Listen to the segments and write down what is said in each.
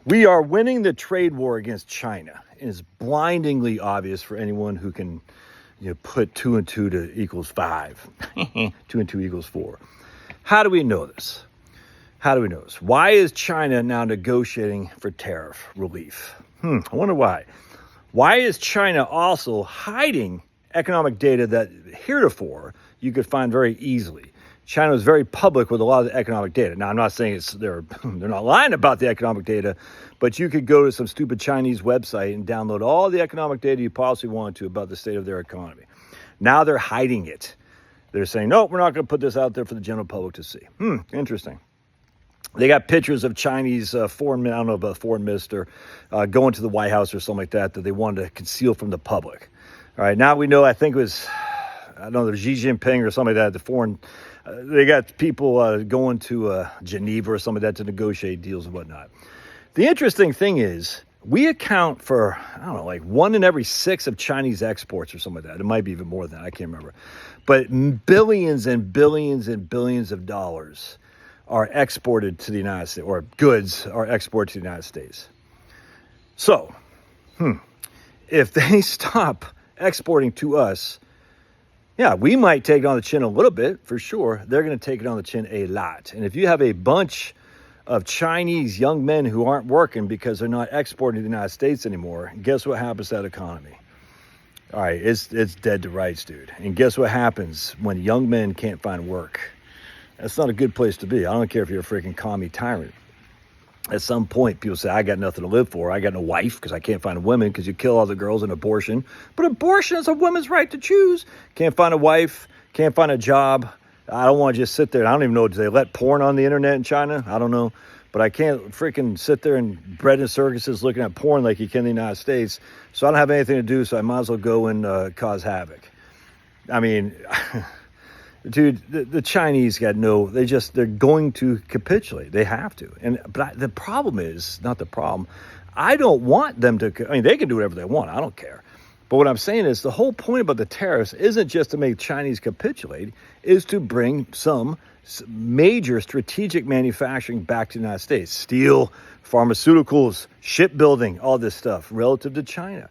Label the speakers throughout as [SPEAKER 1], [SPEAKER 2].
[SPEAKER 1] We are winning the trade war against China. It is blindingly obvious for anyone who can put 2 and 2 to equals 5. 2 and 2 equals 4. How do we know this? Why is China now negotiating for tariff relief? I wonder why. Why is China also hiding economic data that heretofore you could find very easily? China was very public with a lot of the economic data. Now, I'm not saying they're not lying about the economic data, but you could go to some stupid Chinese website and download all the economic data you possibly wanted to about the state of their economy. Now they're hiding it. They're saying, no, we're not going to put this out there for the general public to see. Interesting. They got pictures of Chinese foreign minister going to the White House or something like that they wanted to conceal from the public. All right, now we know, Xi Jinping or something like that, they got people going to Geneva or something like that to negotiate deals and whatnot. The interesting thing is we account for, 1 in every 6 of Chinese exports or something like that. It might be even more than that. I can't remember. But billions and billions and billions of dollars are exported to the United States, or goods are exported to the United States. So, if they stop exporting to us, yeah, we might take it on the chin a little bit, for sure. They're going to take it on the chin a lot. And if you have a bunch of Chinese young men who aren't working because they're not exporting to the United States anymore, guess what happens to that economy? All right, it's dead to rights, dude. And guess what happens when young men can't find work? That's not a good place to be. I don't care if you're a freaking commie tyrant. At some point, people say, I got nothing to live for. I got no wife because I can't find a woman because you kill all the girls in abortion. But abortion is a woman's right to choose. Can't find a wife. Can't find a job. I don't want to just sit there. I don't even know. Do they let porn on the internet in China? I don't know. But I can't freaking sit there and bread and circuses looking at porn like you can in the United States. So I don't have anything to do, so I might as well go and cause havoc. I mean... Dude, the Chinese they're going to capitulate. They have to. But the problem is, not the problem, I don't want them to, they can do whatever they want. I don't care. But what I'm saying is the whole point about the tariffs isn't just to make Chinese capitulate, is to bring some major strategic manufacturing back to the United States. Steel, pharmaceuticals, shipbuilding, all this stuff relative to China.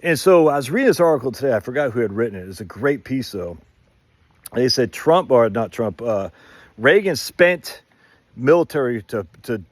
[SPEAKER 1] And so I was reading this article today. I forgot who had written it. It's a great piece, though. They said Reagan spent military to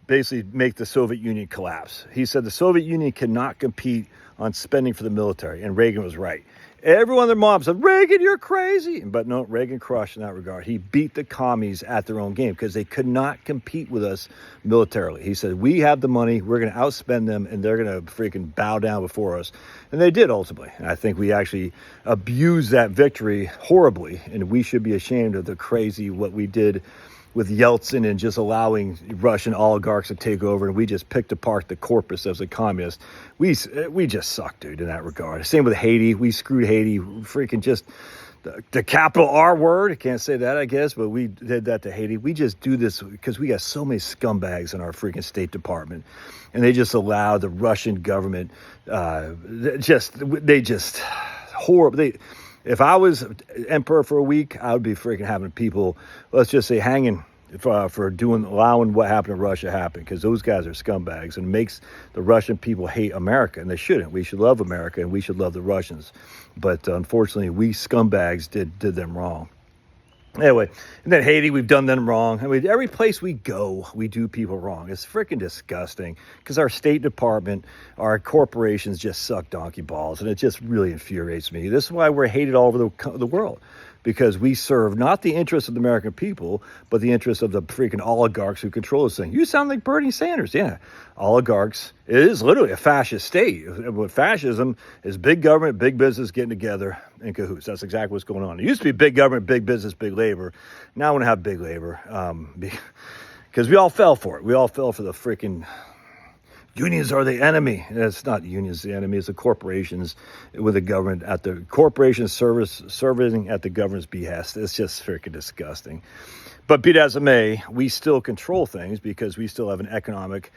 [SPEAKER 1] basically make the Soviet Union collapse. He said the Soviet Union cannot compete on spending for the military, and Reagan was right. Everyone, their mom said, Reagan, you're crazy. But no, Reagan crushed in that regard. He beat the commies at their own game because they could not compete with us militarily. He said, we have the money, we're going to outspend them, and they're going to freaking bow down before us. And they did, ultimately. And I think we actually abused that victory horribly, and we should be ashamed of what we did with Yeltsin and just allowing Russian oligarchs to take over, and we just picked apart the corpus as a communist. We just suck, dude, in that regard. Same with Haiti. We screwed Haiti. Freaking just the capital R word. I can't say that, I guess, but we did that to Haiti. We just do this because we got so many scumbags in our freaking State Department, and they just allow the Russian government. Horrible. If I was emperor for a week, I would be freaking having people, let's just say, hanging for allowing what happened to Russia happen, because those guys are scumbags, and it makes the Russian people hate America, and they shouldn't. We should love America, and we should love the Russians. But unfortunately, we scumbags did them wrong. Anyway, and then Haiti, we've done them wrong. I mean, every place we go, we do people wrong. It's freaking disgusting because our State Department, our corporations just suck donkey balls, and it just really infuriates me. This is why we're hated all over the world, because we serve not the interests of the American people, but the interests of the freaking oligarchs who control this thing. You sound like Bernie Sanders. Yeah, oligarchs. It is literally a fascist state. What fascism is big government, big business getting together in cahoots. That's exactly what's going on. It used to be big government, big business, big labor. Now I want to have big labor because we all fell for it. We all fell for the freaking unions are the enemy. It's not unions the enemy. It's the corporations with the government at the corporation serving at the government's behest. It's just freaking disgusting. But be it as it may, we still control things because we still have an economic,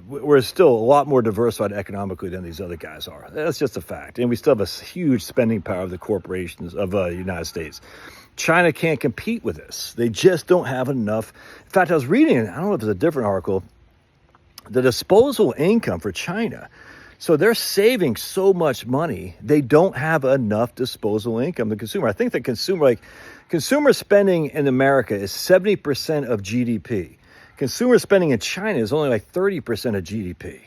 [SPEAKER 1] we're still a lot more diversified economically than these other guys are. That's just a fact. And we still have a huge spending power of the corporations of the United States. China can't compete with this. They just don't have enough. In fact, I was reading, I don't know if it's a different article, the disposable income for China. So they're saving so much money, they don't have enough disposable income. The consumer, I think the consumer spending in America is 70% of GDP. Consumer spending in China is only like 30% of GDP.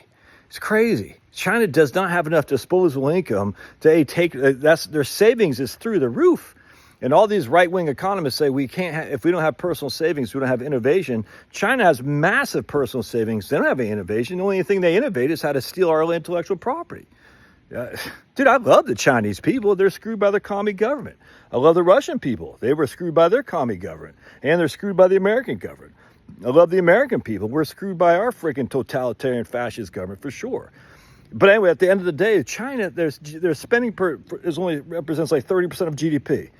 [SPEAKER 1] It's crazy. China does not have enough disposable income to take, their savings is through the roof. And all these right-wing economists say we can't have, if we don't have personal savings, we don't have innovation. China has massive personal savings. They don't have any innovation. The only thing they innovate is how to steal our intellectual property. Dude, I love the Chinese people. They're screwed by the commie government. I love the Russian people. They were screwed by their commie government. And they're screwed by the American government. I love the American people. We're screwed by our freaking totalitarian fascist government for sure. But anyway, at the end of the day, China, their spending only represents like 30% of GDP.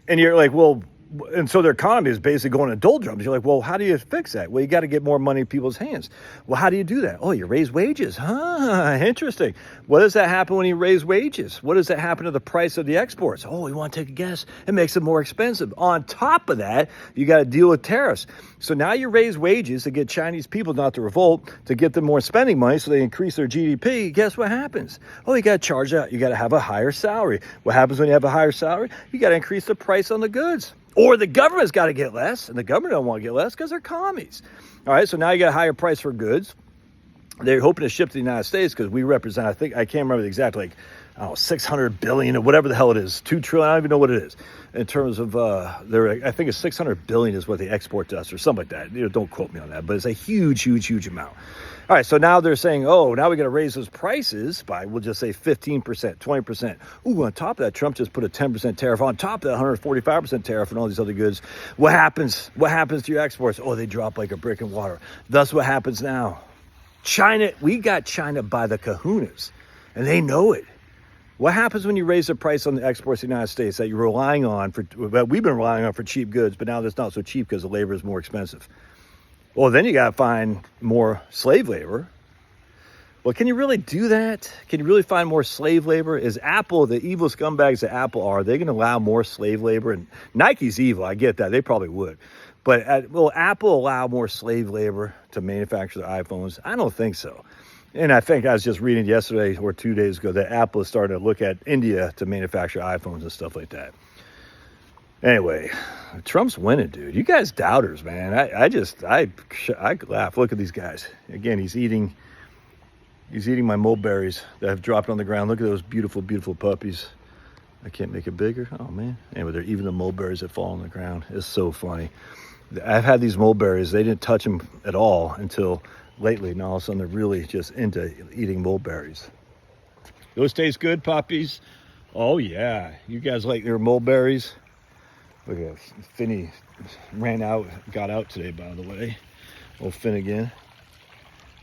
[SPEAKER 1] And you're like, well, and so their economy is basically going in doldrums. You're like, well, how do you fix that? Well, you got to get more money in people's hands. Well, how do you do that? Oh, you raise wages. Interesting. What does that happen when you raise wages? What does that happen to the price of the exports? Oh, you want to take a guess? It makes it more expensive. On top of that, you got to deal with tariffs. So now you raise wages to get Chinese people not to revolt, to get them more spending money so they increase their GDP. Guess what happens? Oh, you got to charge out. You got to have a higher salary. What happens when you have a higher salary? You got to increase the price on the goods. Or the government's got to get less, and the government don't want to get less because they're commies. All right, so now you got a higher price for goods. They're hoping to ship to the United States because we represent, I can't remember the exact, 600 billion or whatever the hell it is, 2 trillion, I don't even know what it is. In terms of, I think it's 600 billion is what they export to us or something like that. Don't quote me on that, but it's a huge, huge, huge amount. All right, so now they're saying, oh, now we got to raise those prices by, we'll just say 15%, 20%. Ooh, on top of that, Trump just put a 10% tariff on top of that 145% tariff and all these other goods. What happens? What happens to your exports? Oh, they drop like a brick in water. Thus, what happens now? China, we got China by the kahunas, and they know it. What happens when you raise the price on the exports to the United States that you're relying on we've been relying on for cheap goods, but now it's not so cheap because the labor is more expensive? Well, then you got to find more slave labor. Well, can you really do that? Can you really find more slave labor? Is Apple, the evil scumbags that Apple are they going to allow more slave labor? And Nike's evil, I get that. They probably would. But will Apple allow more slave labor to manufacture their iPhones? I don't think so. And I think I was just reading yesterday or 2 days ago that Apple is starting to look at India to manufacture iPhones and stuff like that. Anyway, Trump's winning, dude. You guys doubters, man. I laugh. Look at these guys. Again, he's eating my mulberries that have dropped on the ground. Look at those beautiful, beautiful puppies. I can't make it bigger. Oh, man. Anyway, they're even the mulberries that fall on the ground. It's so funny. I've had these mulberries. They didn't touch them at all until lately. And all of a sudden, they're really just into eating mulberries. Those taste good, puppies? Oh, yeah. You guys like your mulberries? Look at that. Finny got out today, by the way. Old Finn again.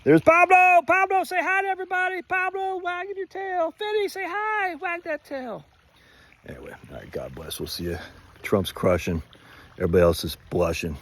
[SPEAKER 1] There's Pablo. Pablo, say hi to everybody. Pablo, wagging your tail. Finny, say hi. Wag that tail. Anyway, all right, God bless. We'll see you. Trump's crushing. Everybody else is blushing.